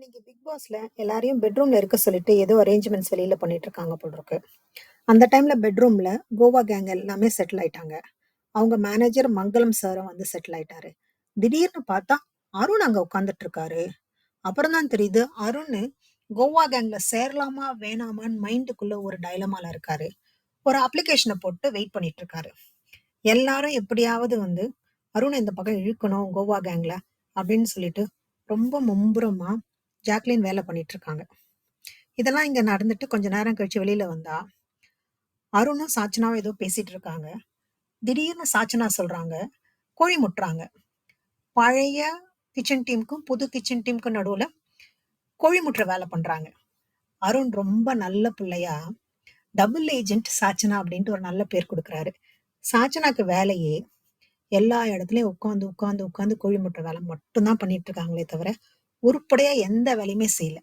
இன்னைக்கு பிக் பாஸ்ல எல்லாரையும் பெட்ரூம்ல இருக்க சொல்லிட்டு ஏதோ அரேஞ்ச்மெண்ட்ஸ் வெளியில பண்ணிட்டு இருக்காங்க போல இருக்கு. அந்த டைம்ல பெட்ரூம்ல கோவா கேங் எல்லாமே செட்டில் ஆயிட்டாங்க. அவங்க மேனேஜர் மங்களம் சாரும் வந்து செட்டில் ஆயிட்டாரு. திடீர்னு பார்த்தா அருண் அங்க உட்கார்ந்துட்டு இருக்காரு. அப்புறம் தான் தெரியுது அருண் கோவா கேங்ல சேரலாமா வேணாமான்னு மைண்டுக்குள்ள ஒரு டைலமால இருக்காரு. ஒரு அப்ளிகேஷனை போட்டு வெயிட் பண்ணிட்டு இருக்காரு. எல்லாரும் எப்படியாவது வந்து அருண் இந்த பக்கம் இழுக்கணும் கோவா கேங்ல அப்படின்னு சொல்லிட்டு ரொம்ப மும்புறமா ஜாக்லின் வேலை பண்ணிட்டு இருக்காங்க. இதெல்லாம் இங்க நடந்துட்டு கொஞ்ச நேரம் கழிச்சு வெளியில வந்தா அருணும் சாச்சனாவும் ஏதோ பேசிட்டு இருக்காங்க. திடீர்னு சாச்சனா சொல்றாங்க, கோழி முட்டுறாங்க. பழைய கிச்சன் டீமுக்கும் புது கிச்சன் டீமுக்கும் நடுவுல கோழி முட்டுற வேலை பண்றாங்க. அருண் ரொம்ப நல்ல பிள்ளையா டபுள் ஏஜென்ட் சாச்சனா அப்படின்ட்டு ஒரு நல்ல பேர் கொடுக்கறாரு. சாச்சனாக்கு வேலையே எல்லா இடத்துலயும் உட்காந்து உட்காந்து உட்காந்து கோழி முட்டுற வேலை மட்டும்தான் பண்ணிட்டு இருக்காங்களே தவிர உருப்படியா எந்த வேலையுமே செய்யல.